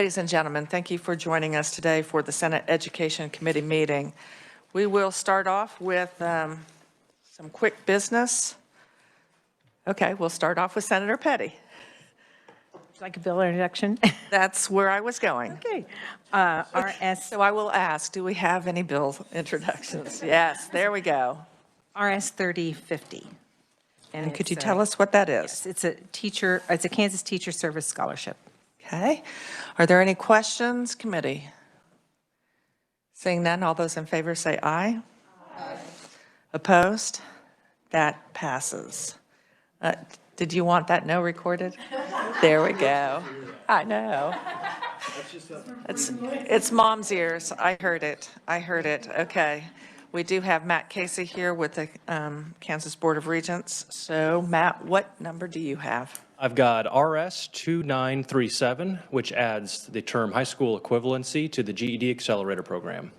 Ladies and gentlemen, thank you for joining us today for the Senate Education Committee meeting. We will start off with some quick business. Okay, we'll start off with Senator Petty. Like a bill introduction? That's where I was going. Okay. So I will ask, do we have any bill introductions? Yes, there we go. RS 3050. And could you tell us what that is? Yes, it's a Kansas Teacher Service Scholarship. Okay. Are there any questions, committee? Seeing none, all those in favor say aye. Aye. Opposed? That passes. Did you want that no recorded? There we go. I know. It's mom's ears. I heard it. Okay. We do have Matt Casey here with the Kansas Board of Regents. So Matt, what number do you have? I've got RS 2937, which adds the term high school equivalency to the GED Accelerator program.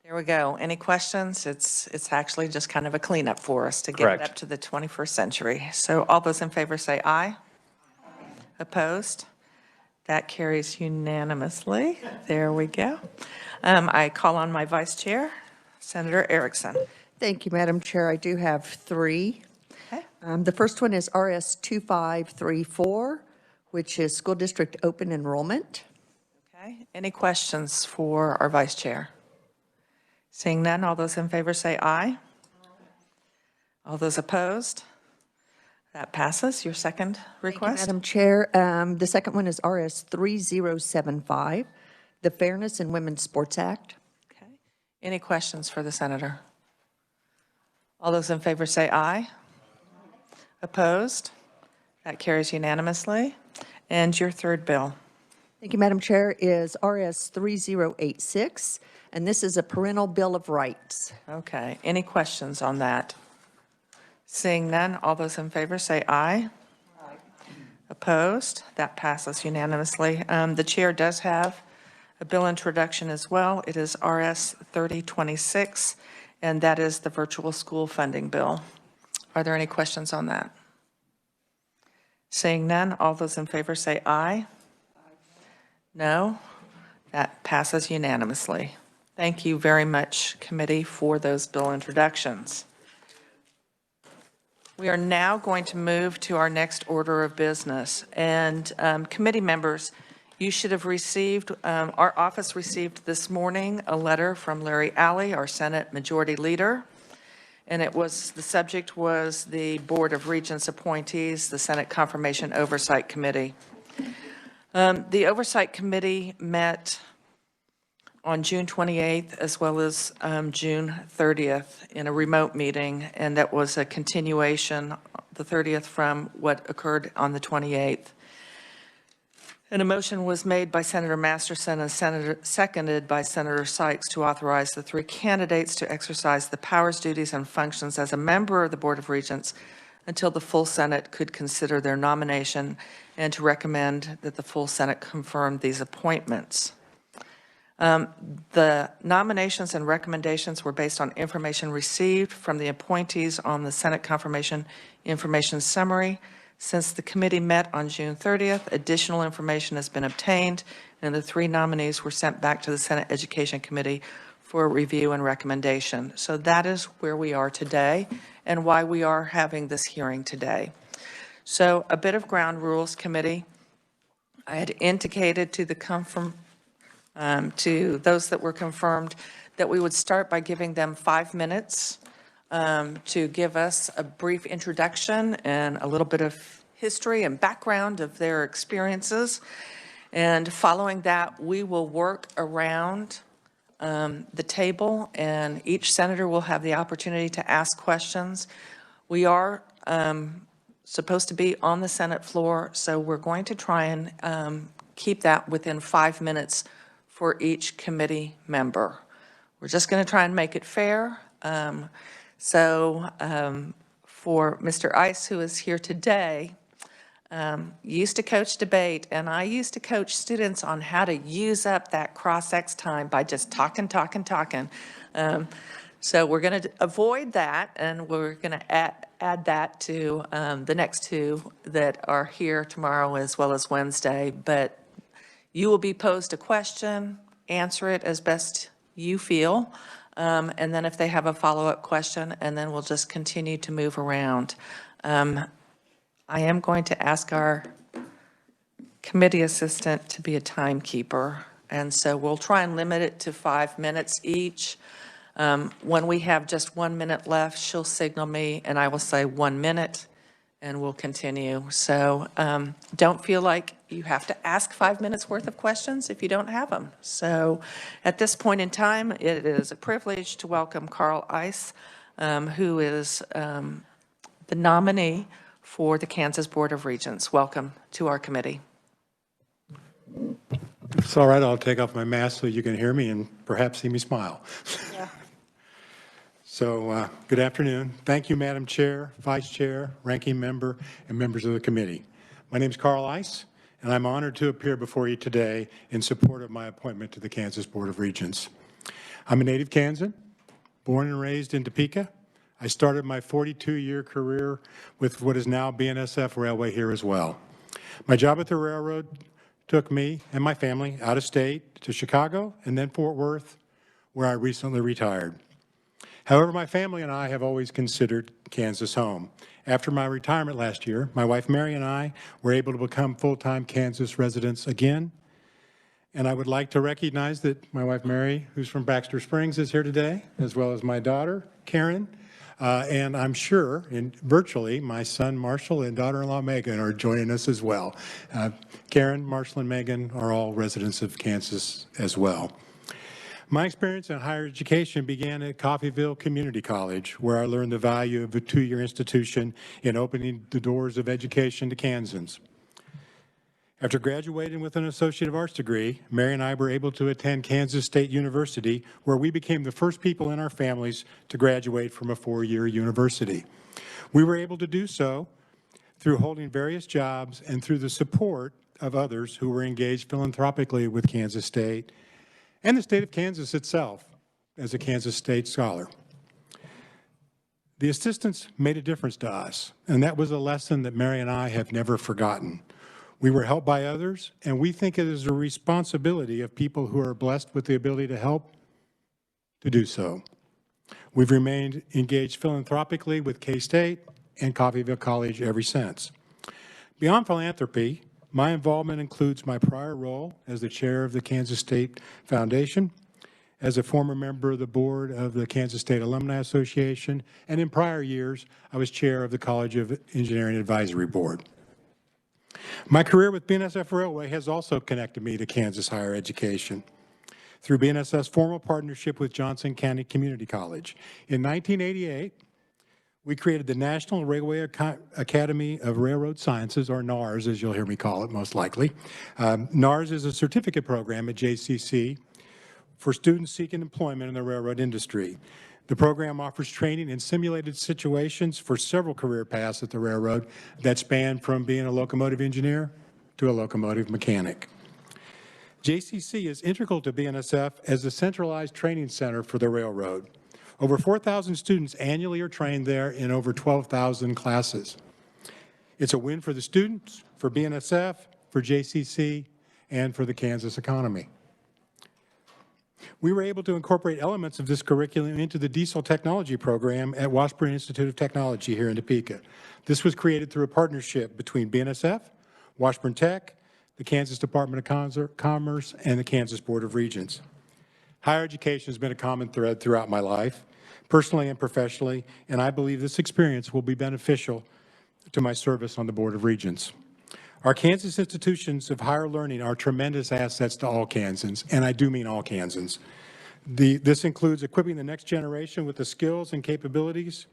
There we go. Any questions? It's actually just kind of a cleanup for us to get Correct. it up to the 21st century. So all those in favor say aye. Opposed? That carries unanimously. There we go. I call on my vice chair, Senator Erickson. Thank you, Madam Chair. I do have three. Okay. The first one is RS 2534, which is School District Open Enrollment. Okay. Any questions for our vice chair? Seeing none, all those in favor say aye. All those opposed? That passes. Your second request? Thank you, Madam Chair. The second one is RS 3075, the Fairness in Women's Sports Act. Okay. Any questions for the senator? All those in favor say aye. Opposed? That carries unanimously. And your third bill? Thank you, Madam Chair, is RS 3086, and this is a Parental Bill of Rights. Okay. Any questions on that? Seeing none, all those in favor say aye. Aye. Opposed? That passes unanimously. The chair does have a bill introduction as well. It is RS 3026, and that is the virtual school funding bill. Are there any questions on that? Seeing none, all those in favor say aye. No? That passes unanimously. Thank you very much, committee, for those bill introductions. We are now going to move to our next order of business. And committee members, you should have received, our office received this morning a letter from Larry Alley, our Senate Majority Leader. And the subject was the Board of Regents appointees, the Senate Confirmation Oversight Committee. The Oversight Committee met on June 28th as well as June 30th in a remote meeting, and that was a continuation, the 30th, from what occurred on the 28th. And a motion was made by Senator Masterson and seconded by Senator Sykes to authorize the three candidates to exercise the powers, duties, and functions as a member of the Board of Regents until the full Senate could consider their nomination, and to recommend that the full Senate confirm these appointments. The nominations and recommendations were based on information received from the appointees on the Senate Confirmation Information Summary. Since the committee met on June 30th, additional information has been obtained, and the three nominees were sent back to the Senate Education Committee for review and recommendation. So that is where we are today and why we are having this hearing today. So a bit of ground rules, committee. I had indicated to those that were confirmed that we would start by giving them 5 minutes to give us a brief introduction and a little bit of history and background of their experiences. And following that, we will work around the table, and each senator will have the opportunity to ask questions. We are supposed to be on the Senate floor, so we're going to try and keep that within 5 minutes for each committee member. We're just going to try and make it fair. For Mr. Ice, who is here today, used to coach debate, and I used to coach students on how to use up that cross-ex time by just talking. So we're going to avoid that, and we're going to add that to the next two that are here tomorrow as well as Wednesday. But You will be posed a question, answer it as best you feel, and then if they have a follow-up question, and then we'll just continue to move around. I am going to ask our committee assistant to be a timekeeper, and so we'll try and limit it to 5 minutes each. When we have just 1 minute left, she'll signal me, and I will say 1 minute, and we'll continue. So don't feel like you have to ask 5 minutes worth of questions if you don't have them. So at this point in time, it is a privilege to welcome Carl Ice, who is the nominee for the Kansas Board of Regents. Welcome to our committee. If it's all right, I'll take off my mask so you can hear me and perhaps see me smile. Yeah. So good afternoon. Thank you, Madam Chair, Vice Chair, Ranking Member, and members of the committee. My name is Carl Ice, and I'm honored to appear before you today in support of my appointment to the Kansas Board of Regents. I'm a native Kansan, born and raised in Topeka. I started my 42-year career with what is now BNSF Railway here as well. My job at the railroad took me and my family out of state to Chicago and then Fort Worth, where I recently retired. However, my family and I have always considered Kansas home. After my retirement last year, my wife Mary and I were able to become full-time Kansas residents again. And I would like to recognize that my wife Mary, who's from Baxter Springs, is here today, as well as my daughter, Karen. And I'm sure, virtually, my son Marshall and daughter-in-law Megan are joining us as well. Karen, Marshall, and Megan are all residents of Kansas as well. My experience in higher education began at Coffeyville Community College, where I learned the value of a two-year institution in opening the doors of education to Kansans. After graduating with an Associate of Arts degree, Mary and I were able to attend Kansas State University, where we became the first people in our families to graduate from a four-year university. We were able to do so through holding various jobs and through the support of others who were engaged philanthropically with Kansas State and the state of Kansas itself as a Kansas State scholar. The assistance made a difference to us, and that was a lesson that Mary and I have never forgotten. We were helped by others, and we think it is a responsibility of people who are blessed with the ability to help to do so. We've remained engaged philanthropically with K-State and Coffeyville College ever since. Beyond philanthropy, my involvement includes my prior role as the chair of the Kansas State Foundation, as a former member of the board of the Kansas State Alumni Association, and in prior years, I was chair of the College of Engineering Advisory Board. My career with BNSF Railway has also connected me to Kansas higher education through BNSF's formal partnership with Johnson County Community College. In 1988, we created the National Railway Academy of Railroad Sciences, or NARS, as you'll hear me call it most likely. NARS is a certificate program at JCC for students seeking employment in the railroad industry. The program offers training in simulated situations for several career paths at the railroad that span from being a locomotive engineer to a locomotive mechanic. JCC is integral to BNSF as a centralized training center for the railroad. Over 4,000 students annually are trained there in over 12,000 classes. It's a win for the students, for BNSF, for JCC, and for the Kansas economy. We were able to incorporate elements of this curriculum into the diesel technology program at Washburn Institute of Technology here in Topeka. This was created through a partnership between BNSF, Washburn Tech, the Kansas Department of Commerce, and the Kansas Board of Regents. Higher education has been a common thread throughout my life, personally and professionally, and I believe this experience will be beneficial to my service on the Board of Regents. Our Kansas institutions of higher learning are tremendous assets to all Kansans, and I do mean all Kansans. This includes equipping the next generation with the skills and capabilities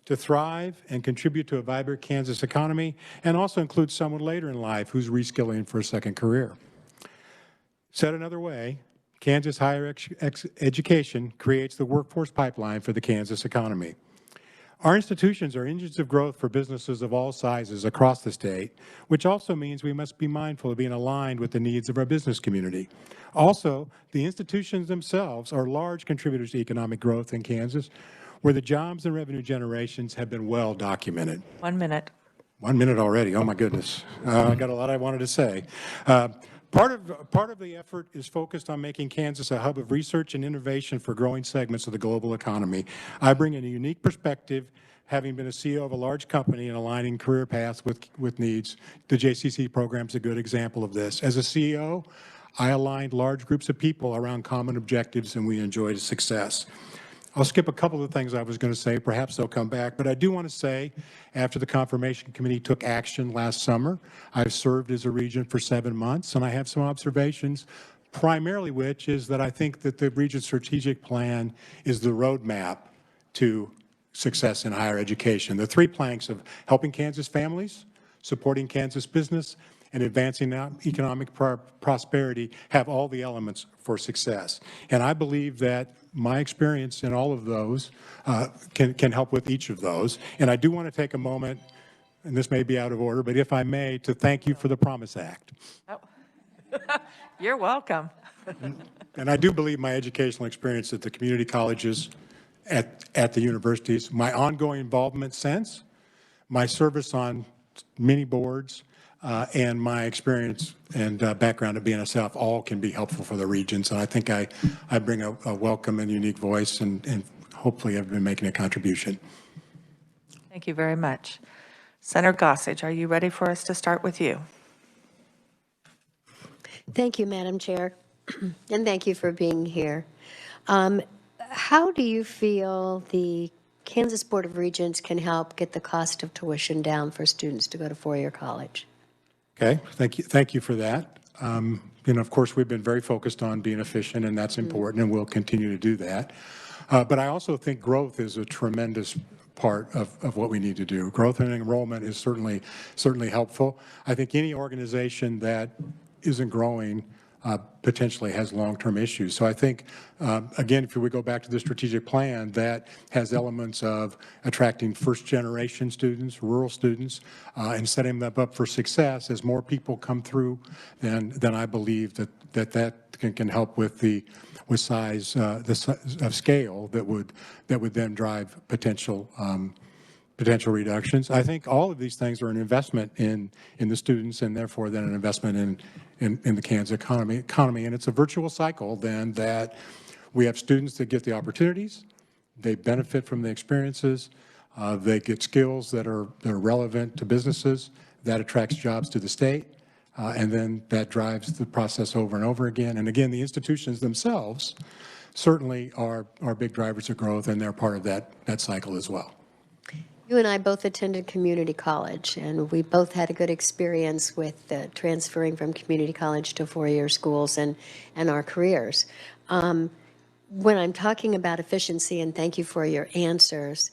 to thrive and contribute to a vibrant Kansas economy, and also includes someone later in life who's reskilling for a second career. Said another way, Kansas higher education creates the workforce pipeline for the Kansas economy. Our institutions are engines of growth for businesses of all sizes across the state, which also means we must be mindful of being aligned with the needs of our business community. Also, the institutions themselves are large contributors to economic growth in Kansas, where the jobs and revenue generations have been well documented. 1 minute. 1 minute already, oh my goodness. I got a lot I wanted to say. Part of the effort is focused on making Kansas a hub of research and innovation for growing segments of the global economy. I bring in a unique perspective, having been a CEO of a large company and aligning career paths with needs. The JCC program is a good example of this. As a CEO, I aligned large groups of people around common objectives, and we enjoyed success. I'll skip a couple of things I was going to say. Perhaps they'll come back. But I do want to say, after the Confirmation Committee took action last summer, I've served as a regent for 7 months, and I have some observations, primarily which is that I think that the Regent's strategic plan is the roadmap to success in higher education. The 3 planks of helping Kansas families, supporting Kansas business, and advancing economic prosperity have all the elements for success. And I believe that my experience in all of those can help with each of those. And I do want to take a moment, and this may be out of order, but if I may, to thank you for the Promise Act. Oh. You're welcome. And I do believe my educational experience at the community colleges, at the universities, my ongoing involvement since, my service on many boards, and my experience and background at BNSF all can be helpful for the regions. And I think I bring a welcome and unique voice, and hopefully I've been making a contribution. Thank you very much. Senator Gossage, are you ready for us to start with you? Thank you, Madam Chair, and thank you for being here. How do you feel the Kansas Board of Regents can help get the cost of tuition down for students to go to four-year college? Okay, thank you for that. Of course, we've been very focused on being efficient, and that's important, and we'll continue to do that. But I also think growth is a tremendous part of what we need to do. Growth and enrollment is certainly helpful. I think any organization that isn't growing potentially has long-term issues. So I think, again, if we go back to the strategic plan, that has elements of attracting first-generation students, rural students, and setting them up for success. As more people come through, then I believe that can help with the size of scale that would then drive potential reductions. I think all of these things are an investment in the students, and therefore then an investment in the Kansas economy. And it's a virtuous cycle then that we have students that get the opportunities, they benefit from the experiences, they get skills that are relevant to businesses, that attracts jobs to the state, and then that drives the process over and over again. And again, the institutions themselves certainly are big drivers of growth, and they're part of that cycle as well. You and I both attended community college, and we both had a good experience with transferring from community college to four-year schools and our careers. When I'm talking about efficiency, and thank you for your answers,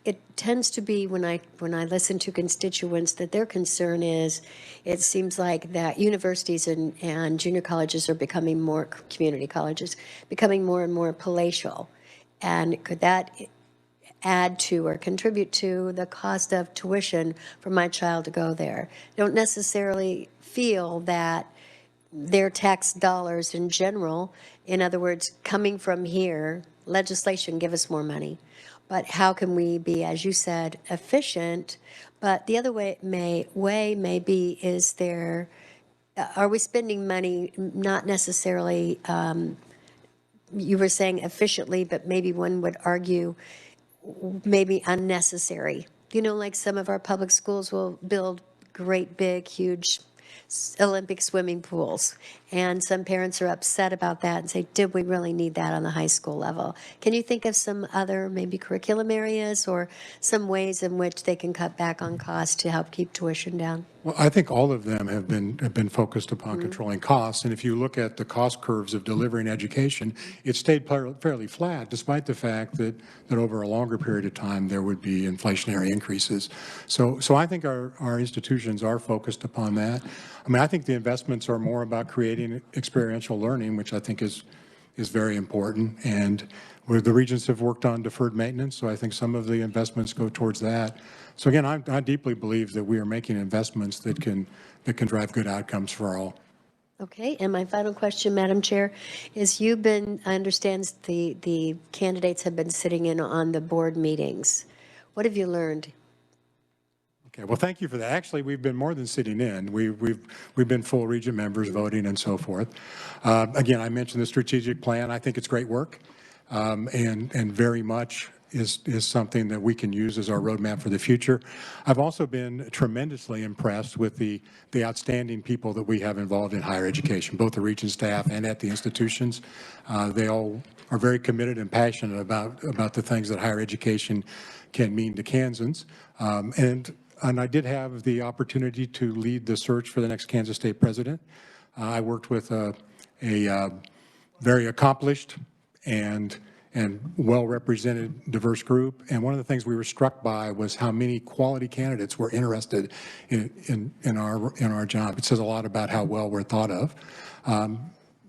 it tends to be when I listen to constituents that their concern is, it seems like that universities and junior colleges are becoming more, community colleges, becoming more and more palatial. And could that add to or contribute to the cost of tuition for my child to go there? Don't necessarily feel that their tax dollars in general, in other words, coming from here, legislation, give us more money. But how can we be, as you said, efficient? But the other way may be, is there, are we spending money not necessarily, you were saying efficiently, but maybe one would argue maybe unnecessary. You know, like some of our public schools will build great big huge Olympic swimming pools, and some parents are upset about that and say, did we really need that on the high school level? Can you think of some other maybe curriculum areas or some ways in which they can cut back on costs to help keep tuition down? Well, I think all of them have been focused upon controlling costs. And if you look at the cost curves of delivering education, it stayed fairly flat, despite the fact that over a longer period of time there would be inflationary increases. So I think our institutions are focused upon that. I mean, I think the investments are more about creating experiential learning, which I think is very important. And where the regents have worked on deferred maintenance, so I think some of the investments go towards that. So again, I deeply believe that we are making investments that can drive good outcomes for all. Okay, and my final question, Madam Chair, is I understand the candidates have been sitting in on the board meetings. What have you learned? Okay, well, thank you for that. Actually, we've been more than sitting in. We've been full Regent members voting and so forth. Again, I mentioned the strategic plan. I think it's great work, and very much is something that we can use as our roadmap for the future. I've also been tremendously impressed with the outstanding people that we have involved in higher education, both the Regent staff and at the institutions. They all are very committed and passionate about the things that higher education can mean to Kansans. And I did have the opportunity to lead the search for the next Kansas State president. I worked with a very accomplished and well-represented diverse group. And one of the things we were struck by was how many quality candidates were interested in our job. It says a lot about how well we're thought of.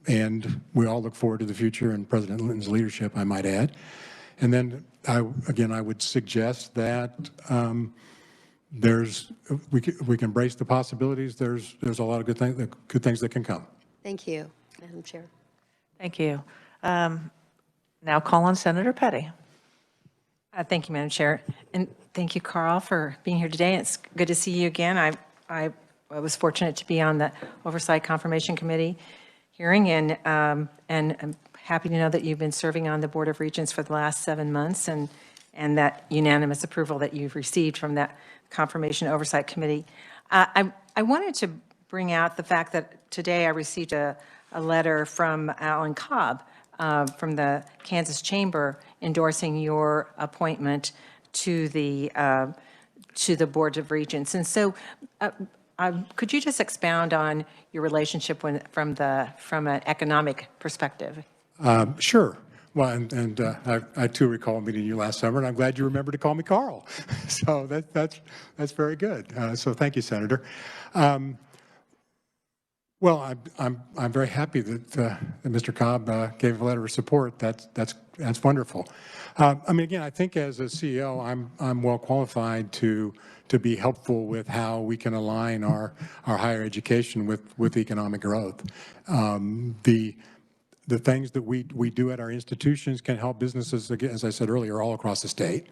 And we all look forward to the future and President Linton's leadership, I might add. And then, I would suggest that we can embrace the possibilities. There's a lot of good things that can come. Thank you, Madam Chair. Thank you. Now call on Senator Petty. Thank you, Madam Chair. And thank you, Carl, for being here today. It's good to see you again. I was fortunate to be on the Oversight Confirmation Committee hearing, and I'm happy to know that you've been serving on the Board of Regents for the last 7 months, and that unanimous approval that you've received from that Confirmation Oversight Committee. I wanted to bring out the fact that today I received a letter from Alan Cobb from the Kansas Chamber endorsing your appointment to the Board of Regents. And so could you just expound on your relationship from an economic perspective? Sure. Well, and I too recall meeting you last summer, and I'm glad you remembered to call me Carl. So that's very good. So thank you, Senator. Well, I'm very happy that Mr. Cobb gave a letter of support. That's wonderful. I mean, again, I think as a CEO, I'm well qualified to be helpful with how we can align our higher education with economic growth. The things that we do at our institutions can help businesses, again, as I said earlier, all across the state.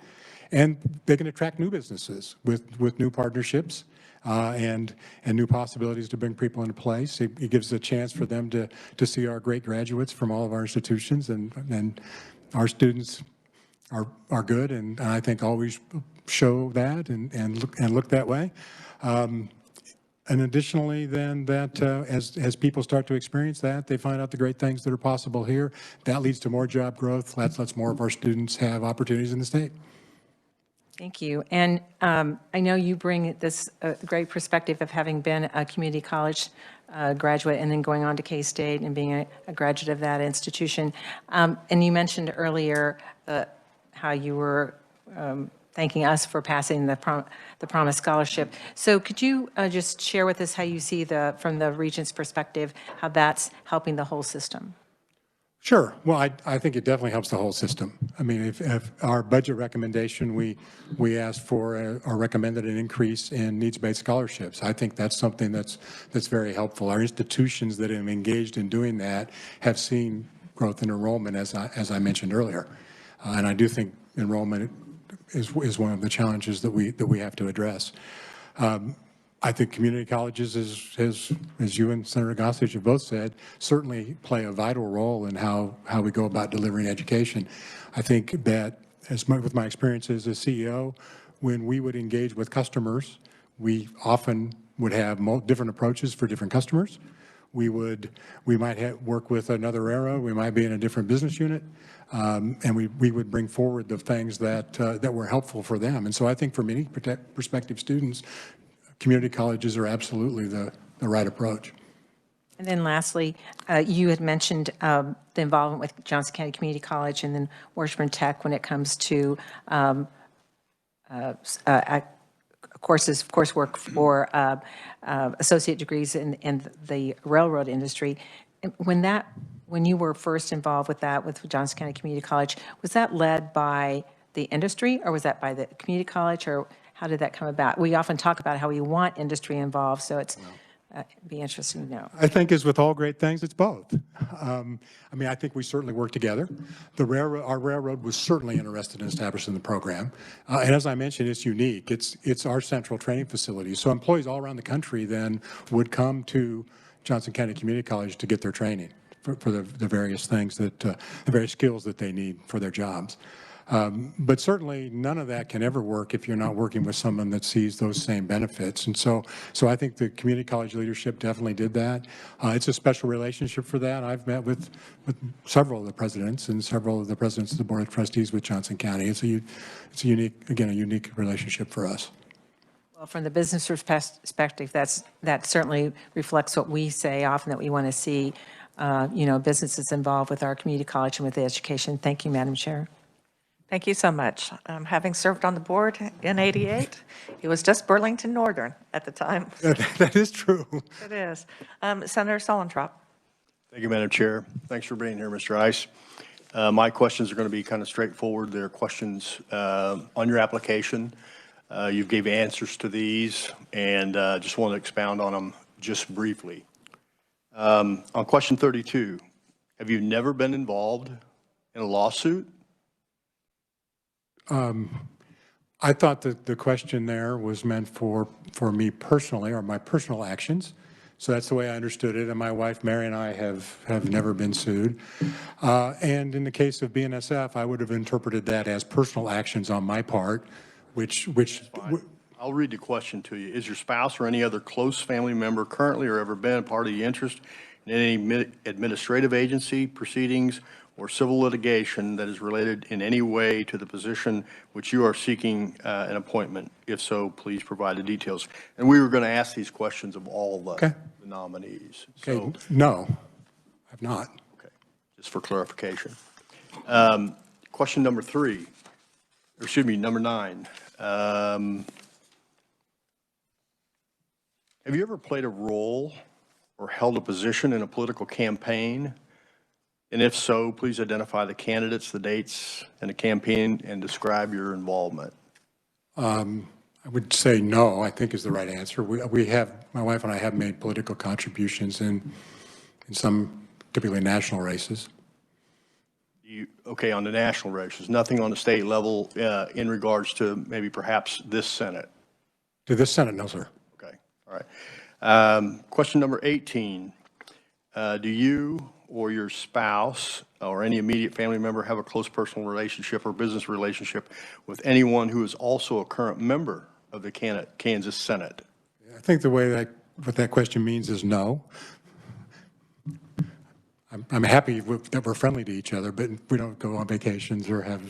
And they can attract new businesses with new partnerships and new possibilities to bring people into place. It gives a chance for them to see our great graduates from all of our institutions, and our students are good, and I think always show that and look that way. And additionally, then as people start to experience that, they find out the great things that are possible here. That leads to more job growth. That lets more of our students have opportunities in the state. Thank you. And I know you bring this great perspective of having been a community college graduate and then going on to K-State and being a graduate of that institution. And you mentioned earlier how you were thanking us for passing the Promise Scholarship. So could you just share with us how you see from the Regent's perspective, how that's helping the whole system? Sure. Well, I think it definitely helps the whole system. I mean, if our budget recommendation, we asked for or recommended an increase in needs-based scholarships. I think that's something that's very helpful. Our institutions that have engaged in doing that have seen growth in enrollment, as I mentioned earlier. And I do think enrollment is one of the challenges that we have to address. I think community colleges, as you and Senator Gossage have both said, certainly play a vital role in how we go about delivering education. I think that, with my experience as a CEO, when we would engage with customers, we often would have different approaches for different customers. We might work with another era. We might be in a different business unit, and we would bring forward the things that were helpful for them. And so I think for many prospective students, community colleges are absolutely the right approach. And then lastly, you had mentioned the involvement with Johnson County Community College and then Washburn Tech when it comes to coursework for associate degrees in the railroad industry. When you were first involved with that with Johnson County Community College, was that led by the industry, or was that by the community college, or how did that come about? We often talk about how we want industry involved, so it's Be interesting to know. I think as with all great things, it's both. I mean, I think we certainly work together. Our railroad was certainly interested in establishing the program. And as I mentioned, it's unique. It's our central training facility. So employees all around the country then would come to Johnson County Community College to get their training for the various things that, the various skills that they need for their jobs. But certainly none of that can ever work if you're not working with someone that sees those same benefits. And so I think the community college leadership definitely did that. It's a special relationship for that. I've met with several of the presidents and several of the presidents of the Board of Trustees with Johnson County. It's a unique, again, a unique relationship for us. Well, from the business perspective, that certainly reflects what we say often, that we want to see, businesses involved with our community college and with the education. Thank you, Madam Chair. Thank you so much. Having served on the board in '88, it was just Burlington Northern at the time. That is true. It is. Senator Solentrop. Thank you, Madam Chair. Thanks for being here, Mr. Ice. My questions are going to be kind of straightforward. They're questions on your application. You gave answers to these, and just want to expound on them just briefly. On question 32, have you never been involved in a lawsuit? I thought that the question there was meant for me personally, or my personal actions. So that's the way I understood it. And my wife, Mary, and I have never been sued. And in the case of BNSF, I would have interpreted that as personal actions on my part, which I'll read the question to you. Is your spouse or any other close family member currently or ever been a party to interest in any administrative agency proceedings or civil litigation that is related in any way to the position which you are seeking an appointment? If so, please provide the details. And we were going to ask these questions of all the nominees. Okay, So, no, I've not. okay, just for clarification. Question number 3, or excuse me, number 9. Have you ever played a role or held a position in a political campaign? And if so, please identify the candidates, the dates, and the campaign, and describe your involvement. I would say no, I think is the right answer. We have, my wife and I have made political contributions in some typically national races. Okay, on the national races, nothing on the state level in regards to maybe perhaps this Senate? To this Senate, no, sir. Okay, all right. Question number 18. Do you or your spouse or any immediate family member have a close personal relationship or business relationship with anyone who is also a current member of the Kansas Senate? I think the way what that question means is no. I'm happy that we're friendly to each other, but we don't go on vacations or have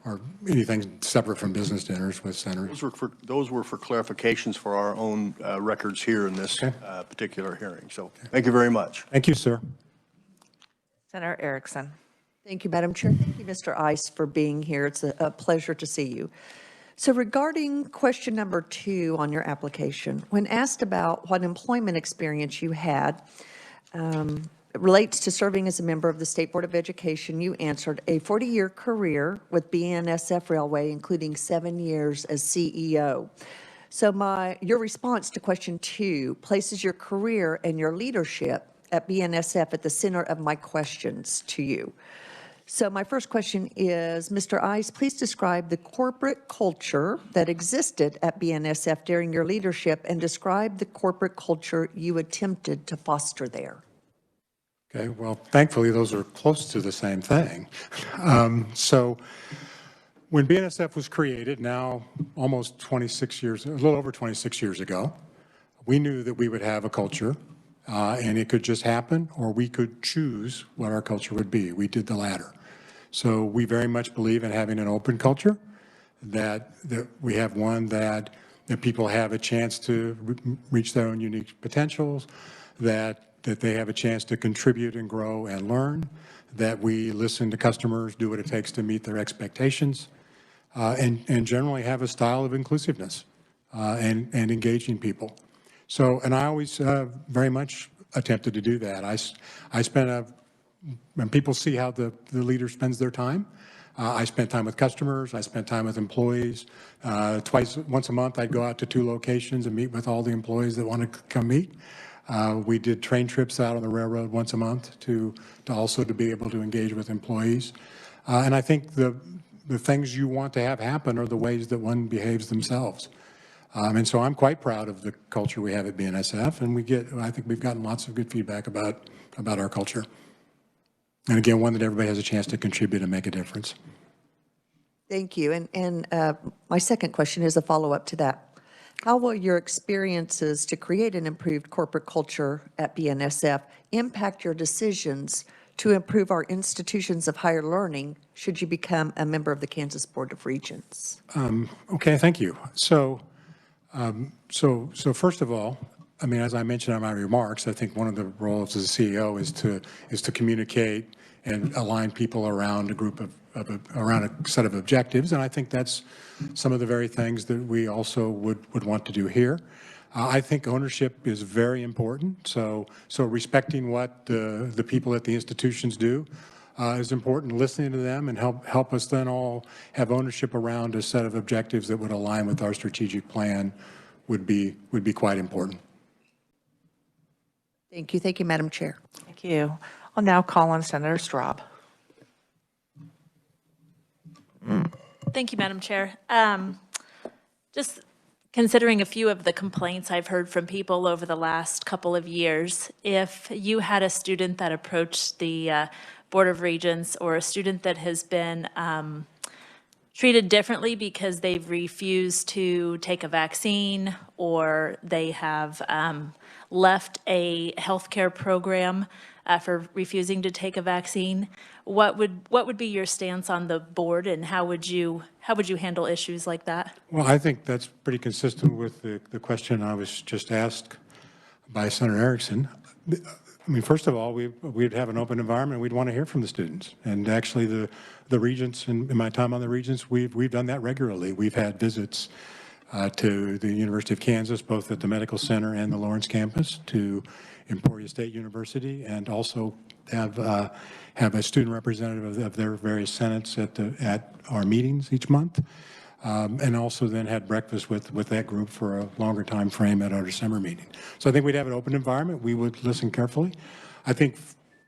or anything separate from business dinners with senators. Those were for clarifications for our own records here in this particular hearing. So thank you very much. Thank you, sir. Senator Erickson. Thank you, Madam Chair. Thank you, Mr. Ice, for being here. It's a pleasure to see you. So regarding question number 2 on your application, when asked about what employment experience you had, it relates to serving as a member of the State Board of Education, you answered a 40-year career with BNSF Railway, including 7 years as CEO. So your response to question 2 places your career and your leadership at BNSF at the center of my questions to you. So my first question is, Mr. Ice, please describe the corporate culture that existed at BNSF during your leadership and describe the corporate culture you attempted to foster there. Okay, well, thankfully, those are close to the same thing. So when BNSF was created, now almost 26 years, a little over 26 years ago, we knew that we would have a culture, and it could just happen, or we could choose what our culture would be. We did the latter. So we very much believe in having an open culture, that we have one that people have a chance to reach their own unique potentials, that they have a chance to contribute and grow and learn, that we listen to customers, do what it takes to meet their expectations, and generally have a style of inclusiveness and engaging people. So, and I always very much attempted to do that. I spent when people see how the leader spends their time, I spent time with customers. I spent time with employees. Once a month, I'd go out to 2 locations and meet with all the employees that want to come meet. We did train trips out on the railroad once a month to also to be able to engage with employees. And I think the things you want to have happen are the ways that one behaves themselves. And so I'm quite proud of the culture we have at BNSF, and I think we've gotten lots of good feedback about our culture. And again, one that everybody has a chance to contribute and make a difference. Thank you. And my second question is a follow-up to that. How will your experiences to create an improved corporate culture at BNSF impact your decisions to improve our institutions of higher learning should you become a member of the Kansas Board of Regents? Okay, thank you. So first of all, I mean, as I mentioned in my remarks, I think one of the roles as a CEO is to communicate and align people around around a set of objectives, and I think that's some of the very things that we also would want to do here. I think ownership is very important, so respecting what the people at the institutions do is important. Listening to them and help us then all have ownership around a set of objectives that would align with our strategic plan would be quite important. Thank you. Thank you, Madam Chair. Thank you. I'll now call on Senator Straub. Thank you, Madam Chair. Just considering a few of the complaints I've heard from people over the last couple of years, if you had a student that approached the Board of Regents or a student that has been treated differently because they've refused to take a vaccine or they have left a healthcare program for refusing to take a vaccine, what would be your stance on the board, and how would you handle issues like that? Well, I think that's pretty consistent with the question I was just asked by Senator Erickson. I mean, first of all, we'd have an open environment. We'd want to hear from the students. And actually, the regents, in my time on the regents, we've done that regularly. We've had visits to the University of Kansas, both at the Medical Center and the Lawrence campus, to Emporia State University, and also have a student representative of their various senates at our meetings each month, and also then had breakfast with that group for a longer time frame at our December meeting. So I think we'd have an open environment. We would listen carefully. I think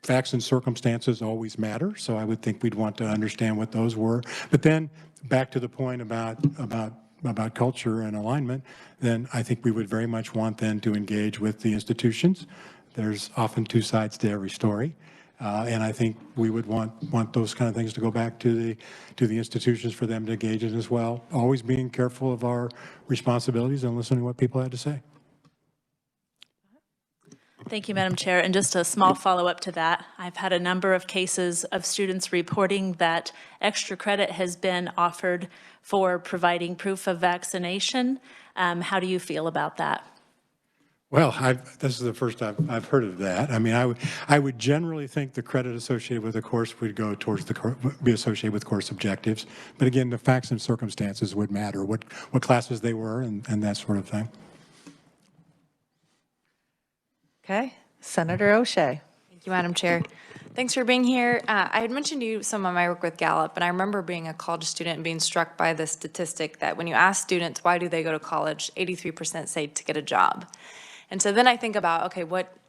facts and circumstances always matter, so I would think we'd want to understand what those were. But then back to the point about culture and alignment, then I think we would very much want then to engage with the institutions. There's often 2 sides to every story. And I think we would want those kind of things to go back to the institutions for them to engage in as well, always being careful of our responsibilities and listening to what people had to say. Thank you, Madam Chair. And just a small follow-up to that, I've had a number of cases of students reporting that extra credit has been offered for providing proof of vaccination. How do you feel about that? Well, this is the first I've heard of that. I mean, I would generally think the credit associated with the course would go towards be associated with course objectives. But again, the facts and circumstances would matter, what classes they were and that sort of thing. Okay, Senator O'Shea. Thank you, Madam Chair. Thanks for being here. I had mentioned to you some of my work with Gallup, and I remember being a college student and being struck by the statistic that when you ask students why do they go to college, 83% say to get a job. And so then I think about, okay,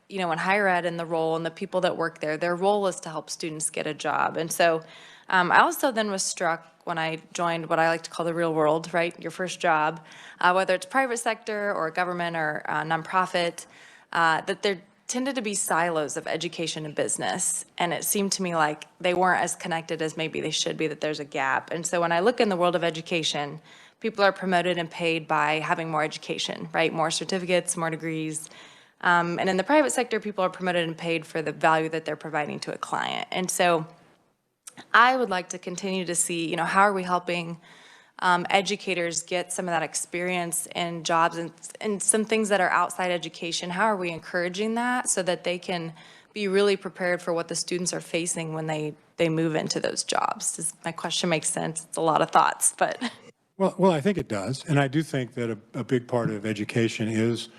in higher ed and the role and the people that work there, their role is to help students get a job. And so I also then was struck when I joined what I like to call the real world, right? Your first job, whether it's private sector or government or nonprofit, that there tended to be silos of education and business. And it seemed to me like they weren't as connected as maybe they should be, that there's a gap. And so when I look in the world of education, people are promoted and paid by having more education, right? More certificates, more degrees. And in the private sector, people are promoted and paid for the value that they're providing to a client. And so I would like to continue to see, how are we helping educators get some of that experience in jobs and some things that are outside education? How are we encouraging that so that they can be really prepared for what the students are facing when they move into those jobs? Does my question make sense? It's a lot of thoughts, but. Well, I think it does. And I do think that a big part of education is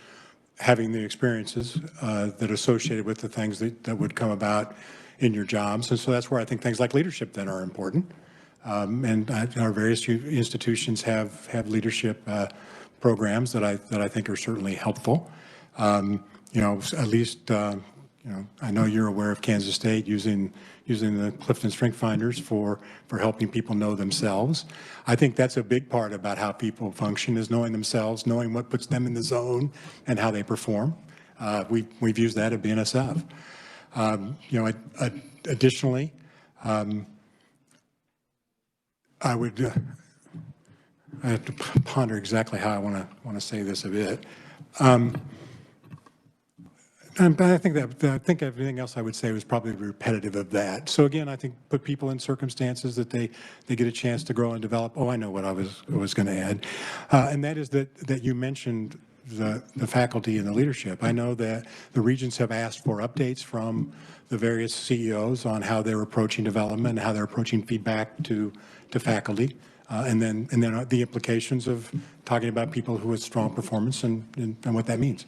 having the experiences that are associated with the things that would come about in your jobs. And so that's where I think things like leadership then are important. And our various institutions have leadership programs that I think are certainly helpful. You know, at least, you know, I know you're aware of Kansas State using the Clifton Strength Finders for helping people know themselves. I think that's a big part about how people function, is knowing themselves, knowing what puts them in the zone and how they perform. We've used that at BNSF. You know, additionally, I would I have to ponder exactly how I want to say this a bit. But I think everything else I would say was probably repetitive of that. So again, I think put people in circumstances that they get a chance to grow and develop. Oh, I know what I was going to add, and that is that you mentioned the faculty and the leadership. I know that the regents have asked for updates from the various CEOs on how they're approaching development, and how they're approaching feedback to faculty, and then the implications of talking about people who have strong performance and what that means.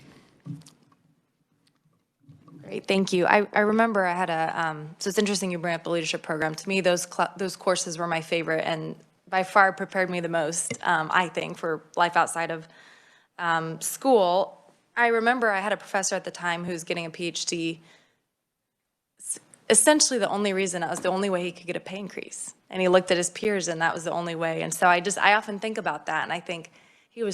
Great, thank you. I remember I had so it's interesting you bring up the leadership program. To me, those courses were my favorite and by far prepared me the most, I think, for life outside of school. I remember I had a professor at the time who was getting a PhD. Essentially, the only reason, that was the only way he could get a pay increase. And he looked at his peers and that was the only way. And so I often think about that, and I think he or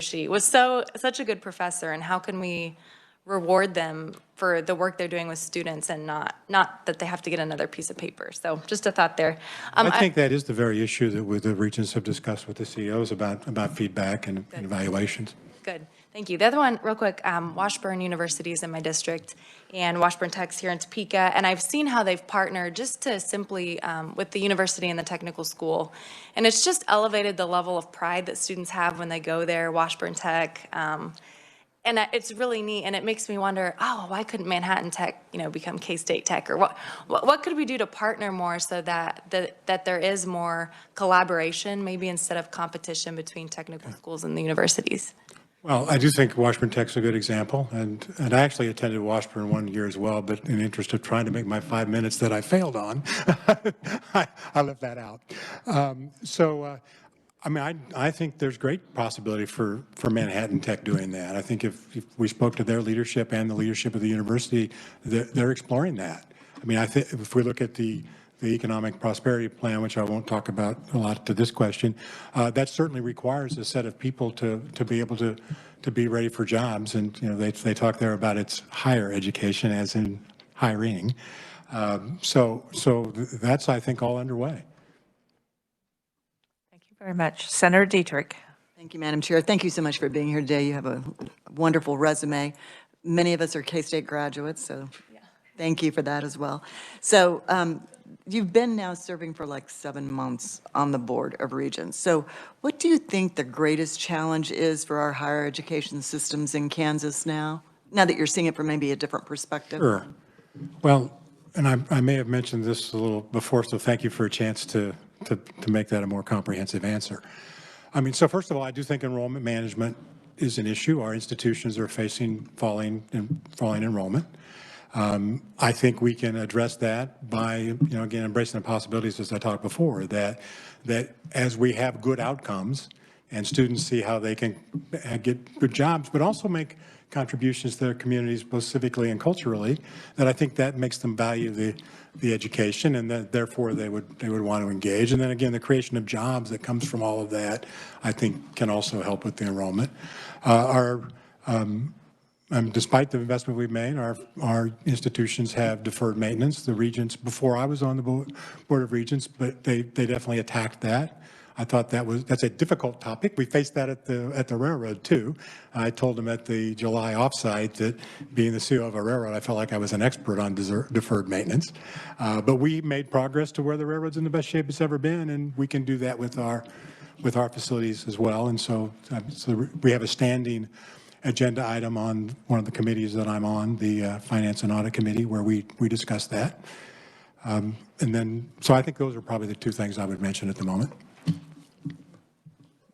she was such a good professor, and how can we reward them for the work they're doing with students, and not that they have to get another piece of paper. So just a thought there. I think that is the very issue that the regents have discussed with the CEOs about feedback and evaluations. Good, thank you. The other one, real quick, Washburn University is in my district, and Washburn Tech's here in Topeka, and I've seen how they've partnered just to simply, with the university and the technical school, and it's just elevated the level of pride that students have when they go there, Washburn Tech. And it's really neat, and it makes me wonder, oh, why couldn't Manhattan Tech, you know, become K-State Tech? Or what could we do to partner more so that there is more collaboration, maybe instead of competition between technical schools and the universities? Well, I do think Washburn Tech's a good example, and I actually attended Washburn one year as well, but in the interest of trying to make my 5 minutes that I failed on, I left that out. I mean, I think there's great possibility for Manhattan Tech doing that. I think if we spoke to their leadership and the leadership of the university, they're exploring that. I mean, I think if we look at the economic prosperity plan, which I won't talk about a lot to this question, that certainly requires a set of people to be able to be ready for jobs. And you know, they talk there about its higher education, as in hiring. So that's, I think, all underway. Very much. Senator Dietrich. Thank you, Madam Chair. Thank you so much for being here today. You have a wonderful resume. Many of us are K-State graduates, so thank you for that as well. So you've been now serving for like 7 months on the Board of Regents. So what do you think the greatest challenge is for our higher education systems in Kansas now that you're seeing it from maybe a different perspective? Sure. Well, and I may have mentioned this a little before, so thank you for a chance to make that a more comprehensive answer. I mean, so first of all, I do think enrollment management is an issue. Our institutions are facing falling enrollment. I think we can address that by, you know, again, embracing the possibilities, as I talked before, that as we have good outcomes and students see how they can get good jobs, but also make contributions to their communities, both civically and culturally, that I think that makes them value the education, and that therefore they would want to engage. And then again, the creation of jobs that comes from all of that, I think, can also help with the enrollment. Despite the investment we've made, our institutions have deferred maintenance. The regents, before I was on the Board of Regents, but they definitely attacked that. I thought that's a difficult topic. We faced that at the railroad too. I told them at the July offsite that, being the CEO of a railroad, I felt like I was an expert on deferred maintenance. But we made progress to where the railroad's in the best shape it's ever been, and we can do that with our facilities as well. And so we have a standing agenda item on one of the committees that I'm on, the Finance and Audit Committee, where we discuss that. And then, so I think those are probably the two things I would mention at the moment.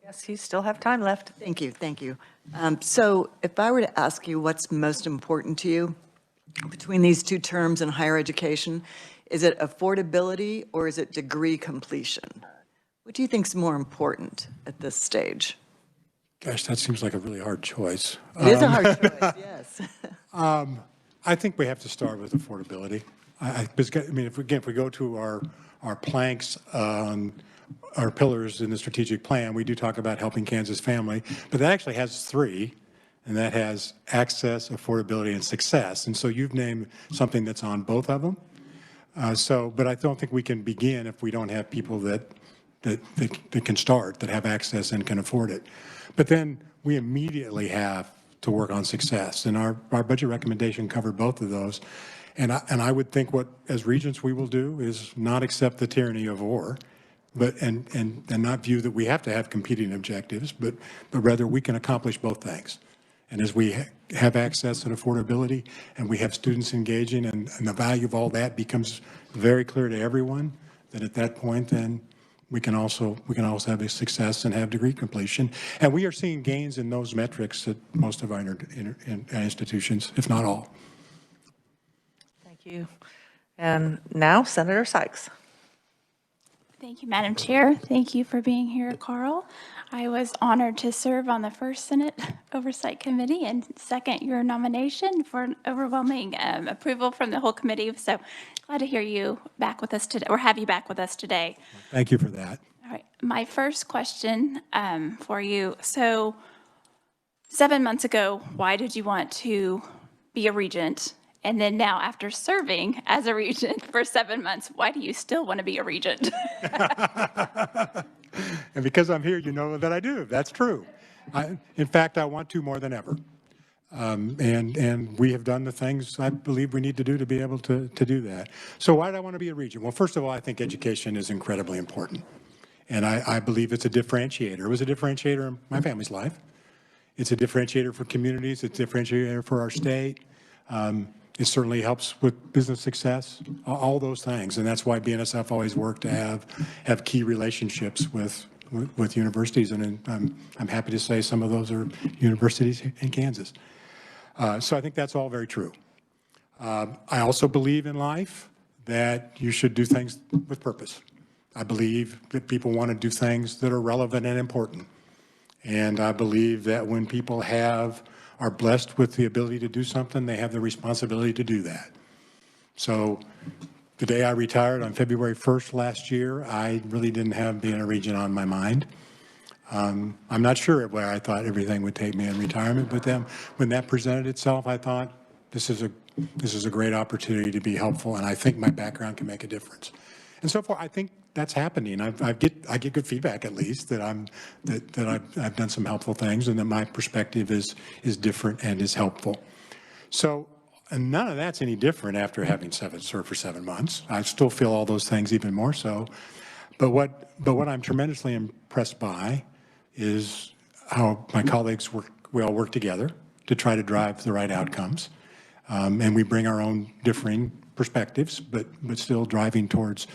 Yes, you still have time left. Thank you, thank you. So if I were to ask you what's most important to you between these two terms in higher education, Is it affordability or is it degree completion? What do you think is more important at this stage? Gosh, that seems like a really hard choice. It is a hard choice, yes. I think we have to start with affordability. Because, I mean, if we go to our planks on our pillars in the strategic plan, we do talk about helping Kansas family, but that actually has three, and that has access, affordability, and success. And so you've named something that's on both of them. But I don't think we can begin if we don't have people that can start, that have access and can afford it. But then we immediately have to work on success. And our budget recommendation covered both of those. And I would think what, as regents, we will do is not accept the tyranny of or, but and not view that we have to have competing objectives, but rather we can accomplish both things. And as we have access and affordability, and we have students engaging, and the value of all that becomes very clear to everyone, that at that point, then we can also have a success and have degree completion. And we are seeing gains in those metrics at most of our institutions, if not all. Thank you. And now Senator Sykes. Thank you, Madam Chair. Thank you for being here, Carl. I was honored to serve on the first Senate Oversight Committee and second your nomination for an overwhelming approval from the whole committee. So glad to hear you back with us today, or have you back with us today. Thank you for that. All right. My first question for you. So 7 months ago, why did you want to be a regent? And then now, after serving as a regent for 7 months, why do you still want to be a regent? And because I'm here, you know that I do. That's true. In fact, I want to more than ever. And we have done the things I believe we need to do to be able to do that. So why do I want to be a regent? Well, first of all, I think education is incredibly important. And I believe it's a differentiator. It was a differentiator in my family's life. It's a differentiator for communities. It's a differentiator for our state. It certainly helps with business success, all those things. And that's why BNSF always worked to have key relationships with universities. And I'm happy to say some of those are universities in Kansas. So I think that's all very true. I also believe in life that you should do things with purpose. I believe that people want to do things that are relevant and important. And I believe that when people are blessed with the ability to do something, they have the responsibility to do that. So the day I retired on February 1st last year, I really didn't have being a regent on my mind. I'm not sure where I thought everything would take me in retirement, but then when that presented itself, I thought this is a great opportunity to be helpful, and I think my background can make a difference. And so far, I think that's happening. I get good feedback, at least, that I've done some helpful things, and that my perspective is different and is helpful. So, and none of that's any different after having served for 7 months. I still feel all those things even more so. But what I'm tremendously impressed by is how my colleagues we all work together to try to drive the right outcomes, and we bring our own differing perspectives, but still driving towards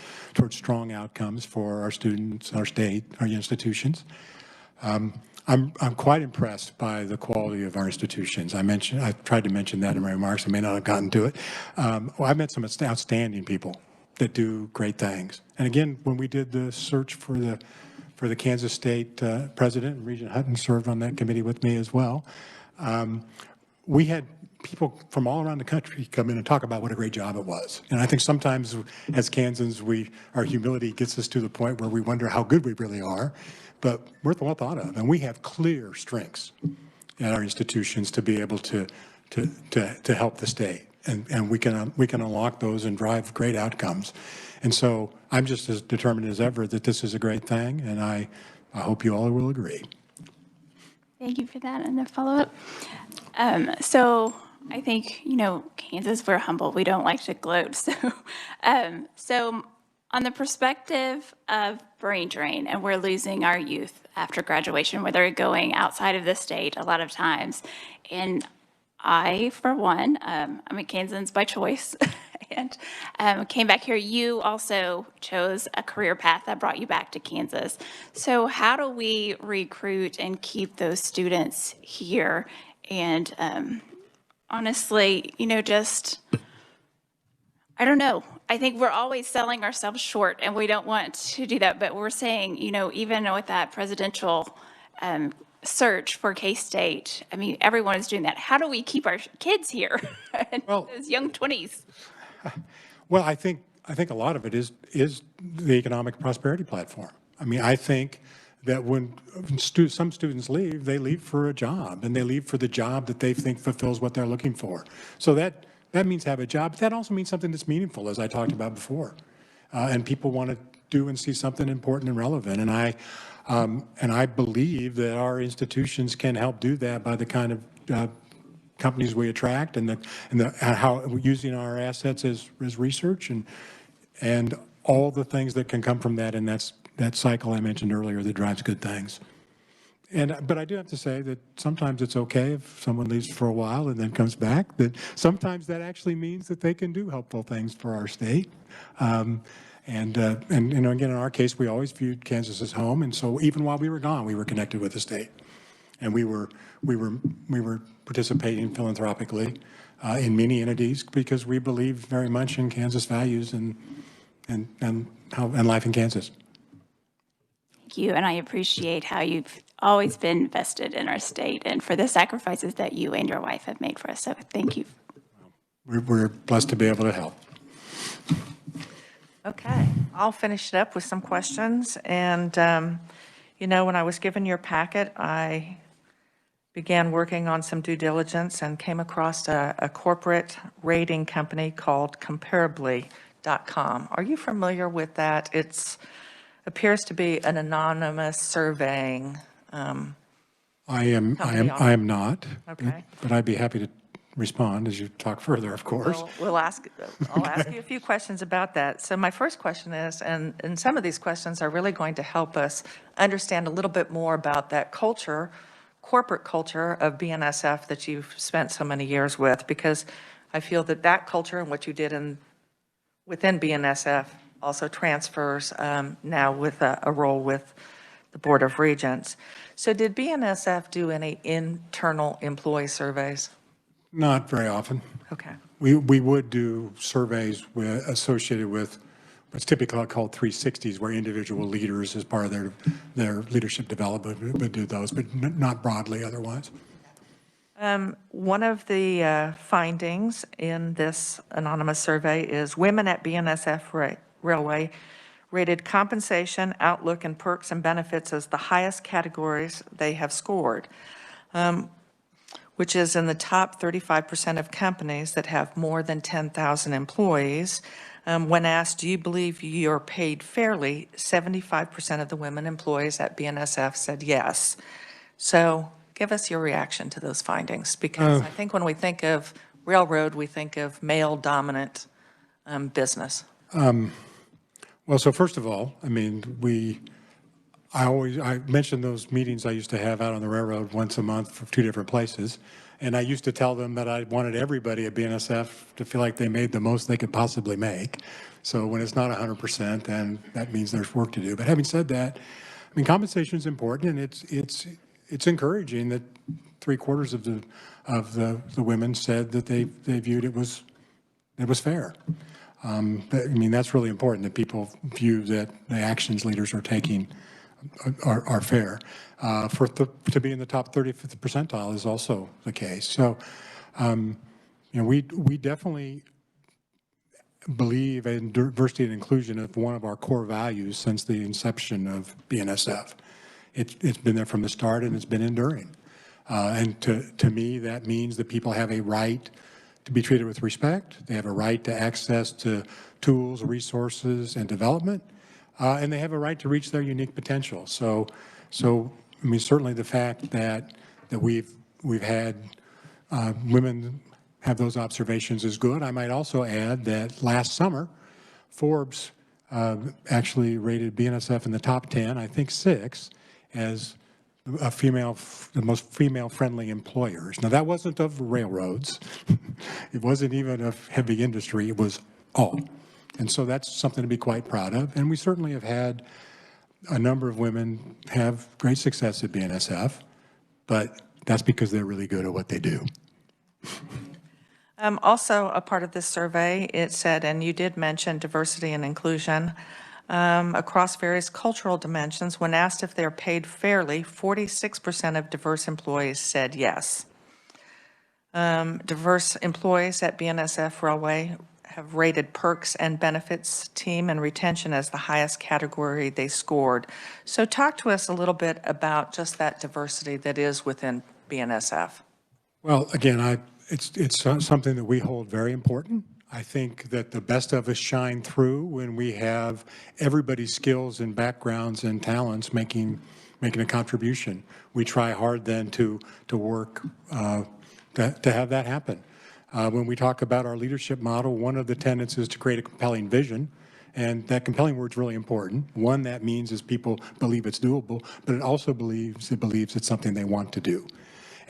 strong outcomes for our students, our state, our institutions. I'm quite impressed by the quality of our institutions. I tried to mention that in my remarks. I may not have gotten to it. I've met some outstanding people that do great things. And again, when we did the search for the Kansas State president, Regent Hutton served on that committee with me as well. We had people from all around the country come in and talk about what a great job it was. And I think sometimes as Kansans, our humility gets us to the point where we wonder how good we really are, but we're well thought of. And we have clear strengths at our institutions to be able to help the state. And we can unlock those and drive great outcomes. And so I'm just as determined as ever that this is a great thing, and I hope you all will agree. Thank you for that. And a follow-up. So I think, Kansas, we're humble. We don't like to gloat. So on the perspective of brain drain, and we're losing our youth after graduation, where they're going outside of the state a lot of times. And I, for one, I'm a Kansan by choice, and came back here. You also chose a career path that brought you back to Kansas. So how do we recruit and keep those students here? And honestly, I don't know. I think we're always selling ourselves short, and we don't want to do that. But we're saying, even with that presidential search for K-State, I mean, everyone is doing that. How do we keep our kids here in those young 20s? Well, I think a lot of it is the economic prosperity platform. I mean, I think that when some students leave, they leave for a job, and they leave for the job that they think fulfills what they're looking for. So that means have a job, but that also means something that's meaningful, as I talked about before. And people want to do and see something important and relevant. And I believe that our institutions can help do that by the kind of companies we attract and how using our assets as research and all the things that can come from that. And that's that cycle I mentioned earlier that drives good things. But I do have to say that sometimes it's okay if someone leaves for a while and then comes back, that sometimes that actually means that they can do helpful things for our state. And again, in our case, we always viewed Kansas as home. And so even while we were gone, we were connected with the state. And we were participating philanthropically in many entities because we believe very much in Kansas values and life in Kansas. Thank you, and I appreciate how you've always been vested in our state and for the sacrifices that you and your wife have made for us. So thank you. We're blessed to be able to help. Okay, I'll finish it up with some questions. And, when I was given your packet, I began working on some due diligence and came across a corporate rating company called comparably.com. Are you familiar with that? It appears to be an anonymous surveying I am not. Okay. But I'd be happy to respond as you talk further, of course. I'll ask you a few questions about that. So my first question is, and some of these questions are really going to help us understand a little bit more about that culture, corporate culture of BNSF that you've spent so many years with, because I feel that culture and what you did within BNSF also transfers now with a role with the Board of Regents. So did BNSF do any internal employee surveys? Not very often. Okay. We would do surveys associated with what's typically called 360s, where individual leaders, as part of their leadership development, would do those, but not broadly otherwise. One of the findings in this anonymous survey is women at BNSF Railway rated compensation, outlook, and perks and benefits as the highest categories they have scored, which is in the top 35% of companies that have more than 10,000 employees. When asked, do you believe you're paid fairly, 75% of the women employees at BNSF said yes. So give us your reaction to those findings, because I think when we think of railroad, we think of male-dominant business. Well, so first of all, I mean, I mentioned those meetings I used to have out on the railroad once a month for 2 different places. And I used to tell them that I wanted everybody at BNSF to feel like they made the most they could possibly make. So when it's not 100%, then that means there's work to do. But having said that, I mean, compensation is important, and it's encouraging that 3/4 of the women said that they viewed it was fair. I mean, that's really important, that people view that the actions leaders are taking are fair. To be in the top 35th percentile is also the case. So, we definitely believe in diversity and inclusion as one of our core values since the inception of BNSF. It's been there from the start, and it's been enduring. And to me, that means that people have a right to be treated with respect. They have a right to access to tools, resources, and development. And they have a right to reach their unique potential. So I mean, certainly the fact that we've had women have those observations is good. I might also add that last summer, Forbes actually rated BNSF in the top 10, I think 6, as the most female-friendly employers. Now, that wasn't of railroads. It wasn't even of heavy industry. It was all. And so that's something to be quite proud of. And we certainly have had a number of women have great success at BNSF, but that's because they're really good at what they do. Also, a part of this survey, it said, and you did mention diversity and inclusion, across various cultural dimensions, when asked if they're paid fairly, 46% of diverse employees said yes. Diverse employees at BNSF Railway have rated perks and benefits, team, and retention as the highest category they scored. So talk to us a little bit about just that diversity that is within BNSF. Well, again, it's something that we hold very important. I think that the best of us shine through when we have everybody's skills and backgrounds and talents making a contribution. We try hard then to work to have that happen. When we talk about our leadership model, one of the tenets is to create a compelling vision, and that compelling word is really important. One, that means is people believe it's doable, but it also believes it's something they want to do.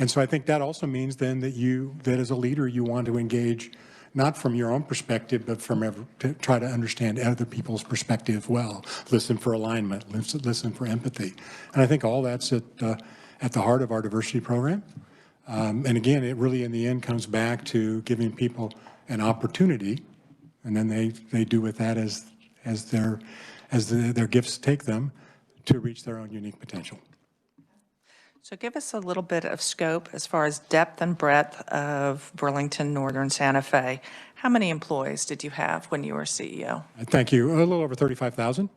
And so I think that also means then that as a leader, you want to engage not from your own perspective, but to try to understand other people's perspective well. Listen for alignment, listen for empathy. And I think all that's at the heart of our diversity program. And again, it really in the end comes back to giving people an opportunity, and then they do with that as their gifts take them to reach their own unique potential. So give us a little bit of scope as far as depth and breadth of Burlington Northern Santa Fe. How many employees did you have when you were CEO? Thank you. A little over 35,000.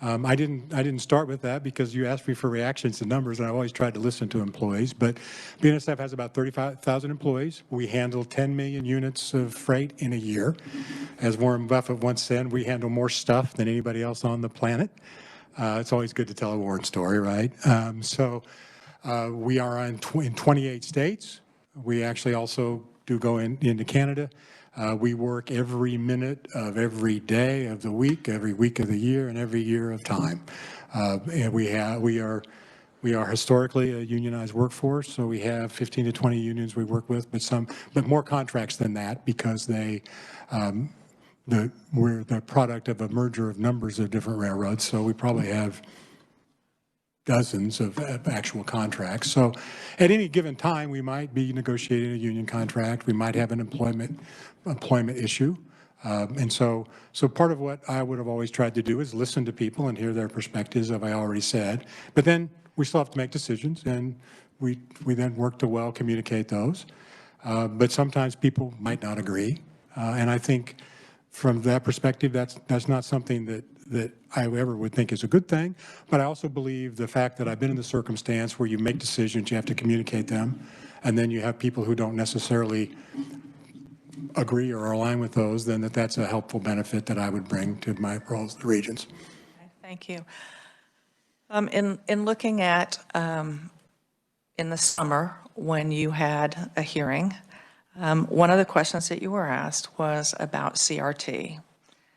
I didn't start with that because you asked me for reactions to numbers, and I've always tried to listen to employees. But BNSF has about 35,000 employees. We handle 10 million units of freight in a year. As Warren Buffett once said, we handle more stuff than anybody else on the planet. It's always good to tell a Warren story, right? We are in 28 states. We actually also do go into Canada. We work every minute of every day of the week, every week of the year, and every year of time. And we are historically a unionized workforce, so we have 15 to 20 unions we work with, but more contracts than that because we're the product of a merger of numbers of different railroads. So we probably have dozens of actual contracts. So at any given time, we might be negotiating a union contract. We might have an employment issue. And so part of what I would have always tried to do is listen to people and hear their perspectives, as I already said. But then we still have to make decisions, and we then work to well communicate those. But sometimes people might not agree. And I think from that perspective, that's not something that I ever would think is a good thing. But I also believe the fact that I've been in the circumstance where you make decisions, you have to communicate them, and then you have people who don't necessarily agree or align with those, then that's a helpful benefit that I would bring to my roles in the regions. Okay, thank you. In looking at in the summer when you had a hearing, one of the questions that you were asked was about CRT.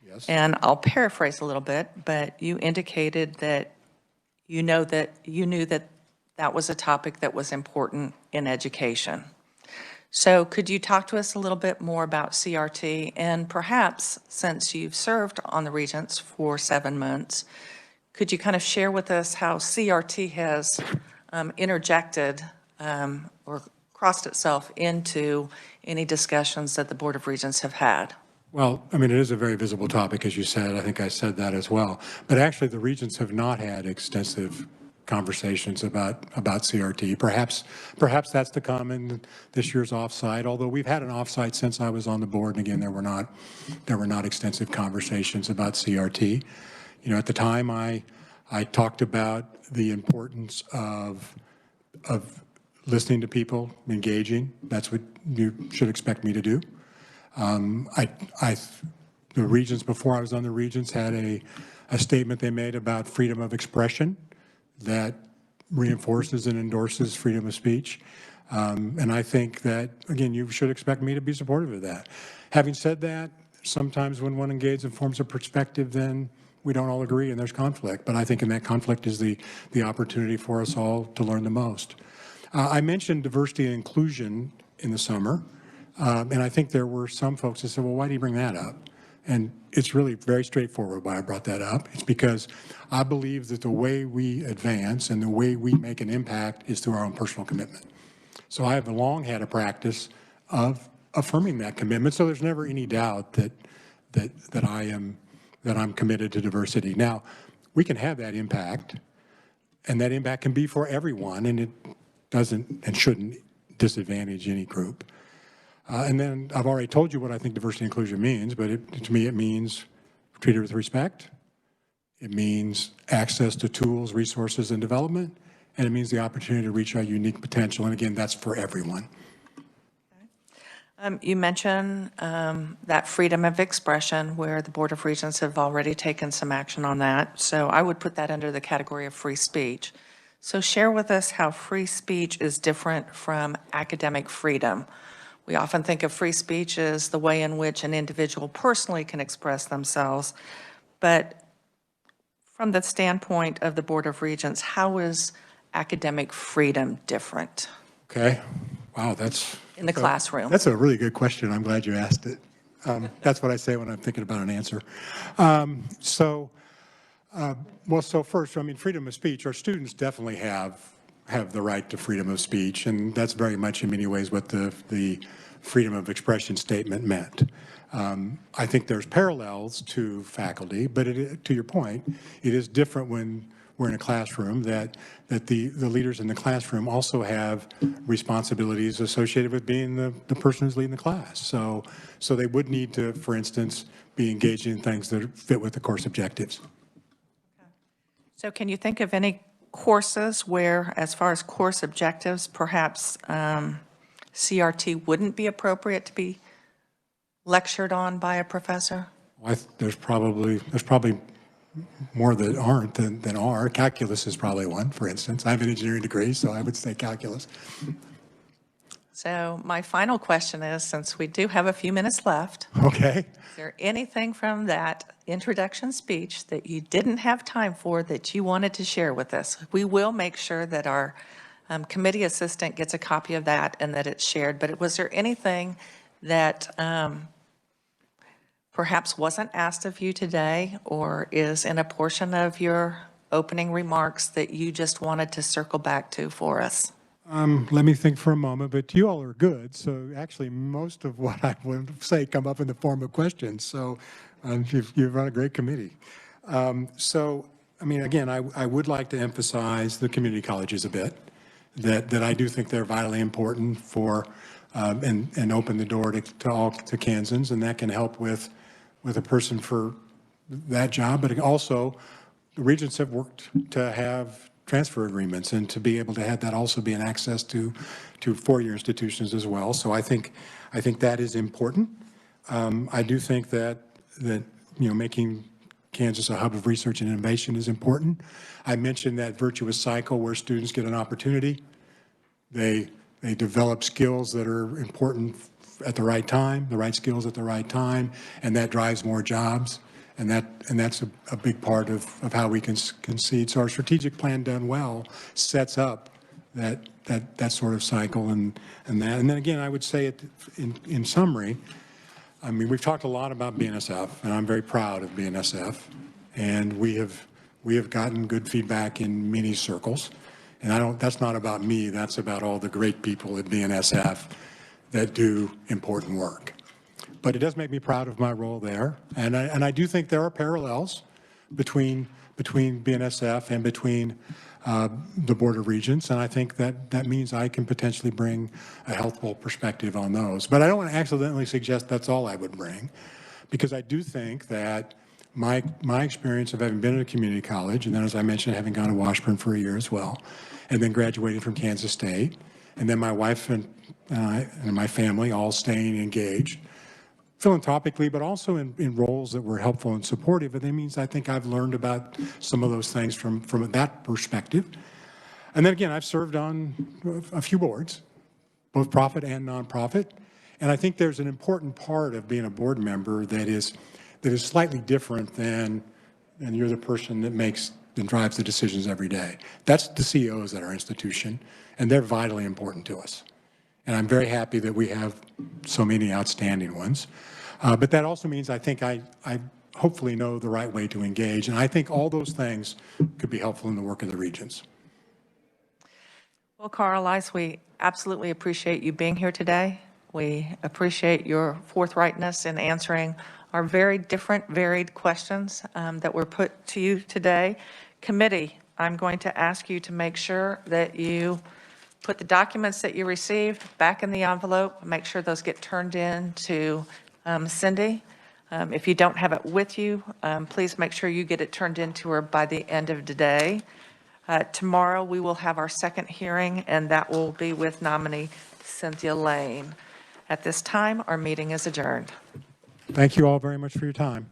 Yes. And I'll paraphrase a little bit, but you indicated that you knew that that was a topic that was important in education. So could you talk to us a little bit more about CRT? And perhaps, since you've served on the Regents for 7 months, could you kind of share with us how CRT has interjected or crossed itself into any discussions that the Board of Regents have had? Well, I mean, it is a very visible topic, as you said. I think I said that as well. But actually, the Regents have not had extensive conversations about CRT. Perhaps that's to come in this year's offsite, although we've had an offsite since I was on the board, and again, there were not extensive conversations about CRT. You know, at the time, I talked about the importance of listening to people, engaging. That's what you should expect me to do. The Regents, before I was on the Regents, had a statement they made about freedom of expression that reinforces and endorses freedom of speech. And I think that, again, you should expect me to be supportive of that. Having said that, sometimes when one engages in forms of perspective, then we don't all agree and there's conflict. But I think in that conflict is the opportunity for us all to learn the most. I mentioned diversity and inclusion in the summer. And I think there were some folks that said, well, why do you bring that up? And it's really very straightforward why I brought that up. It's because I believe that the way we advance and the way we make an impact is through our own personal commitment. So I have long had a practice of affirming that commitment. So there's never any doubt that I'm committed to diversity. Now, we can have that impact, and that impact can be for everyone, and it doesn't and shouldn't disadvantage any group. And then I've already told you what I think diversity and inclusion means, but to me it means treated with respect. It means access to tools, resources, and development. And it means the opportunity to reach our unique potential. And again, that's for everyone. You mentioned that freedom of expression, where the Board of Regents have already taken some action on that. So I would put that under the category of free speech. So share with us how free speech is different from academic freedom. We often think of free speech as the way in which an individual personally can express themselves. But from the standpoint of the Board of Regents, how is academic freedom different? Okay. Wow, that's... In the classroom. That's a really good question. I'm glad you asked it. That's what I say when I'm thinking about an answer. So first, I mean, freedom of speech, our students definitely have the right to freedom of speech, and that's very much in many ways what the freedom of expression statement meant. I think there's parallels to faculty, but to your point, it is different when we're in a classroom, that the leaders in the classroom also have responsibilities associated with being the person who's leading the class. So they would need to, for instance, be engaged in things that fit with the course objectives. So can you think of any courses where, as far as course objectives, perhaps CRT wouldn't be appropriate to be lectured on by a professor? Well, there's probably more that aren't than are. Calculus is probably one, for instance. I have an engineering degree, so I would say calculus. So my final question is, since we do have a few minutes left, Okay. is there anything from that introduction speech that you didn't have time for that you wanted to share with us? We will make sure that our committee assistant gets a copy of that and that it's shared, but was there anything that perhaps wasn't asked of you today or is in a portion of your opening remarks that you just wanted to circle back to for us? Let me think for a moment, but you all are good. So actually, most of what I would say come up in the form of questions. So you've run a great committee. So, I mean, again, I would like to emphasize the community colleges a bit, that I do think they're vitally important for, and open the door to all to Kansans, and that can help with a person for that job. But also, the regents have worked to have transfer agreements and to be able to have that also be an access to four-year institutions as well. So I think that is important. I do think that making Kansas a hub of research and innovation is important. I mentioned that virtuous cycle where students get an opportunity. They develop skills that are important at the right time, the right skills at the right time, and that drives more jobs. And that's a big part of how we can concede. So our strategic plan done well sets up that sort of cycle and that. And then again, I would say it in summary, I mean, we've talked a lot about BNSF, and I'm very proud of BNSF. And we have gotten good feedback in many circles. And that's not about me, that's about all the great people at BNSF that do important work. But it does make me proud of my role there. And I do think there are parallels between BNSF and between the Board of Regents. And I think that means I can potentially bring a healthful perspective on those. But I don't want to accidentally suggest that's all I would bring, because I do think that my experience of having been at a community college, and then as I mentioned, having gone to Washburn for a year as well, and then graduating from Kansas State, and then my wife and my family all staying engaged, philanthropically, but also in roles that were helpful and supportive. And that means I think I've learned about some of those things from that perspective. And then again, I've served on a few boards, both profit and nonprofit. And I think there's an important part of being a board member that is slightly different than you're the person that makes and drives the decisions every day. That's the CEOs at our institution, and they're vitally important to us. And I'm very happy that we have so many outstanding ones. But that also means I think I hopefully know the right way to engage. And I think all those things could be helpful in the work of the regents. Well, Carl Ice, we absolutely appreciate you being here today. We appreciate your forthrightness in answering our very different, varied questions that were put to you today. Committee, I'm going to ask you to make sure that you put the documents that you received back in the envelope, make sure those get turned in to Cindy. If you don't have it with you, please make sure you get it turned in to her by the end of the day. Tomorrow, we will have our second hearing, and that will be with nominee Cynthia Lane. At this time, our meeting is adjourned. Thank you all very much for your time.